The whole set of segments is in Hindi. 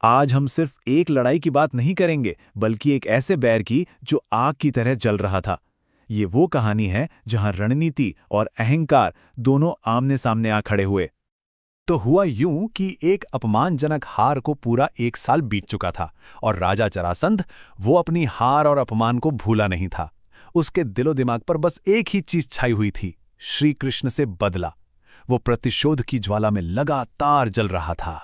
आज हम सिर्फ एक लड़ाई की बात नहीं करेंगे, बल्कि एक ऐसे बैर की जो आग की तरह जल रहा था। ये वो कहानी है जहां रणनीति और अहंकार दोनों आमने सामने आ खड़े हुए। तो हुआ यूं कि एक अपमानजनक हार को पूरा 1 साल बीत चुका था और राजा जरासंध वो अपनी हार और अपमान को भूला नहीं था। उसके दिलो दिमाग पर बस एक ही चीज छाई हुई थी, श्री कृष्ण से बदला। वो प्रतिशोध की ज्वाला में लगातार जल रहा था।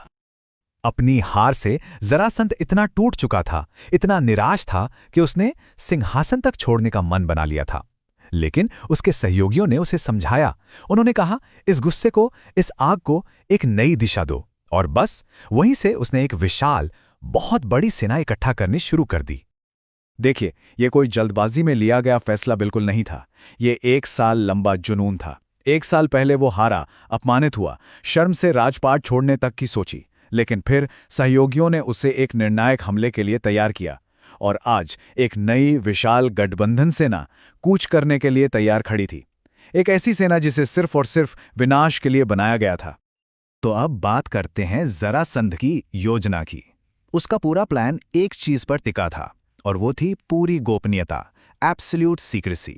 अपनी हार से जरासंध इतना टूट चुका था, इतना निराश था कि उसने सिंहासन तक छोड़ने का मन बना लिया था। लेकिन उसके सहयोगियों ने उसे समझाया। उन्होंने कहा, इस गुस्से को, इस आग को एक नई दिशा दो। और बस वहीं से उसने एक विशाल, बहुत बड़ी सेना इकट्ठा करनी शुरू कर दी। देखिए, ये कोई जल्दबाजी में लिया गया फैसला बिल्कुल नहीं था। ये 1 साल लंबा जुनून था। 1 साल पहले वो हारा, अपमानित हुआ, शर्म से राजपाट छोड़ने तक की सोची। लेकिन फिर सहयोगियों ने उसे एक निर्णायक हमले के लिए तैयार किया। और आज एक नई विशाल गठबंधन सेना कूच करने के लिए तैयार खड़ी थी। एक ऐसी सेना जिसे सिर्फ और सिर्फ विनाश के लिए बनाया गया था। तो अब बात करते हैं जरासंध की योजना की। उसका पूरा प्लान एक चीज पर टिका था, और वो थी पूरी गोपनीयता, एब्सोल्यूट सीक्रेसी।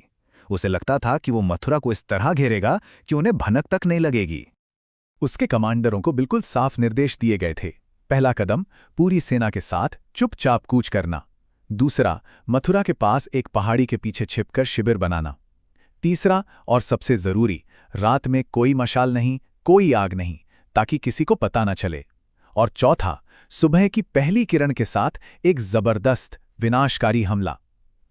उसे लगता था कि वो मथुरा को इस तरह घेरेगा कि उन्हें भनक तक नहीं लगेगी। उसके कमांडरों को बिल्कुल साफ निर्देश दिए गए थे। पहला कदम, पूरी सेना के साथ चुपचाप कूच करना। दूसरा, मथुरा के पास एक पहाड़ी के पीछे छिपकर शिविर बनाना। तीसरा और सबसे जरूरी, रात में कोई मशाल नहीं, कोई आग नहीं, ताकि किसी को पता न चले। और चौथा, सुबह की पहली किरण के साथ एक जबरदस्त विनाशकारी हमला।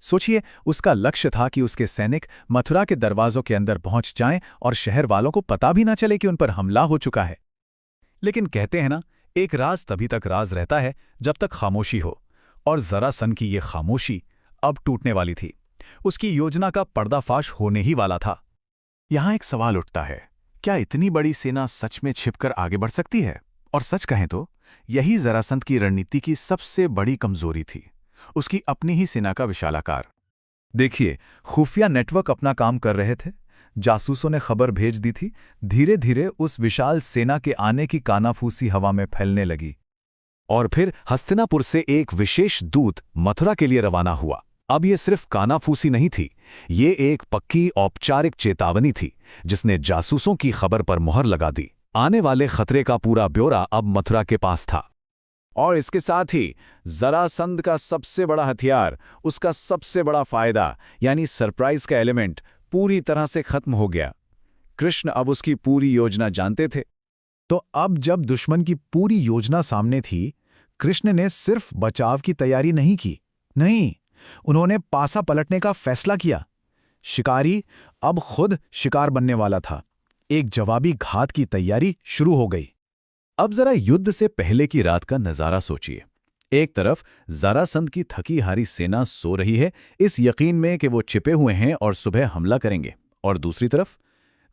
सोचिए, उसका लक्ष्य था कि उसके सैनिक मथुरा के दरवाजों के अंदर पहुंच जाएं और शहर वालों को पता भी ना चले कि उन पर हमला हो चुका है। लेकिन कहते हैं ना, एक राज तभी तक राज रहता है जब तक खामोशी हो। और जरासंध की ये खामोशी अब टूटने वाली थी। उसकी योजना का पर्दाफाश होने ही वाला था। यहां एक सवाल उठता है, क्या इतनी बड़ी सेना सच में छिपकर आगे बढ़ सकती है? और सच कहें तो यही जरासंध की रणनीति की सबसे बड़ी कमजोरी थी, उसकी अपनी ही सेना का विशालाकार। देखिए, खुफिया नेटवर्क अपना काम कर रहे थे। जासूसों ने खबर भेज दी थी। धीरे धीरे उस विशाल सेना के आने की कानाफूसी हवा में फैलने लगी। और फिर हस्तिनापुर से एक विशेष दूत मथुरा के लिए रवाना हुआ। अब ये सिर्फ कानाफूसी नहीं थी, ये एक पक्की औपचारिक चेतावनी थी, जिसने जासूसों की खबर पर मुहर लगा दी। आने वाले खतरे का पूरा ब्यौरा अब मथुरा के पास था। और इसके साथ ही जरासंध का सबसे बड़ा हथियार, उसका सबसे बड़ा फायदा, यानी सरप्राइज का एलिमेंट, पूरी तरह से खत्म हो गया। कृष्ण अब उसकी पूरी योजना जानते थे। तो अब जब दुश्मन की पूरी योजना सामने थी, कृष्ण ने सिर्फ बचाव की तैयारी नहीं की। नहीं, उन्होंने पासा पलटने का फैसला किया। शिकारी अब खुद शिकार बनने वाला था। एक जवाबी घात की तैयारी शुरू हो गई। अब जरा युद्ध से पहले की रात का नजारा सोचिए। एक तरफ जरासंध की थकी हारी सेना सो रही है, इस यकीन में कि वो छिपे हुए हैं और सुबह हमला करेंगे। और दूसरी तरफ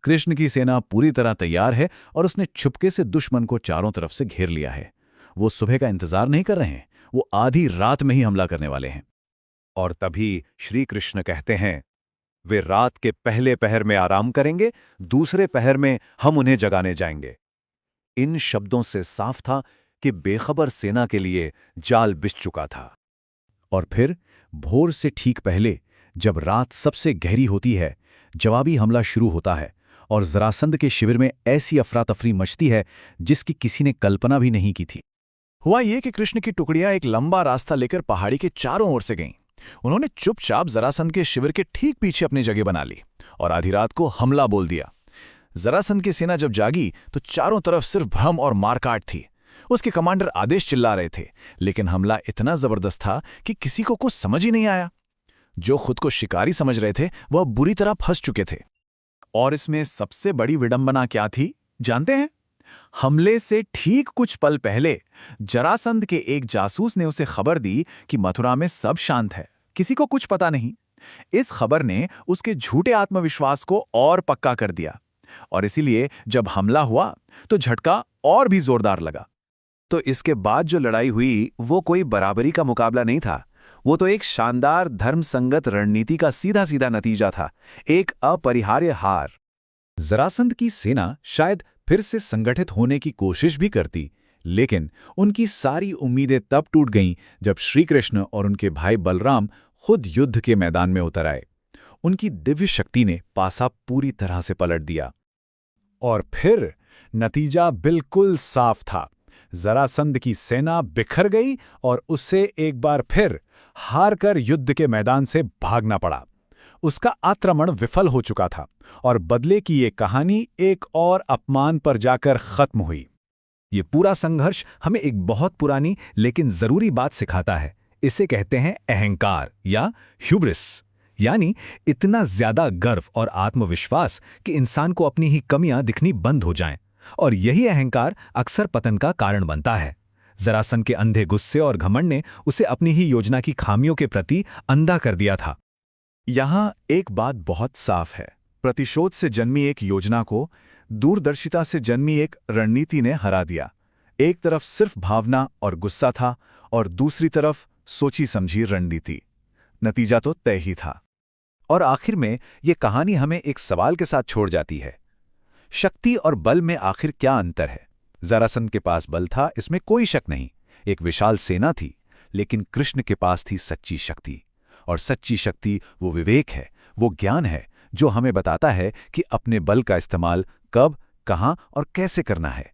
कृष्ण की सेना पूरी तरह तैयार है और उसने छुपके से दुश्मन को चारों तरफ से घेर लिया है। वो सुबह का इंतजार नहीं कर रहे हैं, वो आधी रात में ही हमला करने वाले हैं। और तभी श्री कृष्ण कहते हैं, वे रात के पहले पहर में आराम करेंगे, दूसरे पहर में हम उन्हें जगाने जाएंगे। इन शब्दों से साफ था कि बेखबर सेना के लिए जाल बिछ चुका था। और फिर भोर से ठीक पहले, जब रात सबसे गहरी होती है, जवाबी हमला शुरू होता है और जरासंध के शिविर में ऐसी अफरा तफरी मचती है जिसकी किसी ने कल्पना भी नहीं की थी। हुआ ये कि कृष्ण की टुकड़ियां एक लंबा रास्ता लेकर पहाड़ी के चारों ओर से गईं। उन्होंने चुपचाप जरासंध के शिविर के ठीक पीछे अपनी जगह बना ली और आधी रात को हमला बोल दिया। जरासंध की सेना जब जागी तो चारों तरफ सिर्फ भ्रम और मारकाट थी। उसके कमांडर आदेश चिल्ला रहे थे, लेकिन हमला इतना जबरदस्त था कि किसी को कुछ समझ ही नहीं आया। जो खुद को शिकारी समझ रहे थे, वह बुरी तरह फंस चुके थे। और इसमें सबसे बड़ी विडंबना क्या थी, जानते हैं? हमले से ठीक कुछ पल पहले जरासंध के एक जासूस ने उसे खबर दी कि मथुरा में सब शांत है, किसी को कुछ पता नहीं। इस खबर ने उसके झूठे आत्मविश्वास को और पक्का कर दिया, और इसीलिए जब हमला हुआ तो झटका और भी जोरदार लगा। तो इसके बाद जो लड़ाई हुई वो कोई बराबरी का मुकाबला नहीं था, वो तो एक शानदार धर्मसंगत रणनीति का सीधा सीधा नतीजा था, एक अपरिहार्य हार। जरासंध की सेना शायद फिर से संगठित होने की कोशिश भी करती, लेकिन उनकी सारी उम्मीदें तब टूट गईं जब श्री कृष्ण और उनके भाई बलराम खुद युद्ध के मैदान में उतर आए। उनकी दिव्य शक्ति ने पासा पूरी तरह से पलट दिया। और फिर नतीजा बिल्कुल साफ था। जरासंध की सेना बिखर गई और उसे एक बार फिर हारकर युद्ध के मैदान से भागना पड़ा। उसका आक्रमण विफल हो चुका था और बदले की ये कहानी एक और अपमान पर जाकर खत्म हुई। ये पूरा संघर्ष हमें एक बहुत पुरानी लेकिन जरूरी बात सिखाता है। इसे कहते हैं अहंकार या ह्यूब्रिस, यानी इतना ज्यादा गर्व और आत्मविश्वास कि इंसान को अपनी ही कमियां दिखनी बंद हो जाएं। और यही अहंकार अक्सर पतन का कारण बनता है। जरासंध के अंधे गुस्से और घमंड ने उसे अपनी ही योजना की खामियों के प्रति अंधा कर दिया था। यहां एक बात बहुत साफ है, प्रतिशोध से जन्मी एक योजना को दूरदर्शिता से जन्मी एक रणनीति ने हरा दिया। एक तरफ सिर्फ भावना और गुस्सा था और दूसरी तरफ सोची समझी रणनीति। नतीजा तो तय ही था। और आखिर में ये कहानी हमें एक सवाल के साथ छोड़ जाती है, शक्ति और बल में आखिर क्या अंतर है? जरासंध के पास बल था, इसमें कोई शक नहीं, एक विशाल सेना थी, लेकिन कृष्ण के पास थी सच्ची शक्ति। और सच्ची शक्ति वो विवेक है, वो ज्ञान है जो हमें बताता है कि अपने बल का इस्तेमाल कब, कहां और कैसे करना है।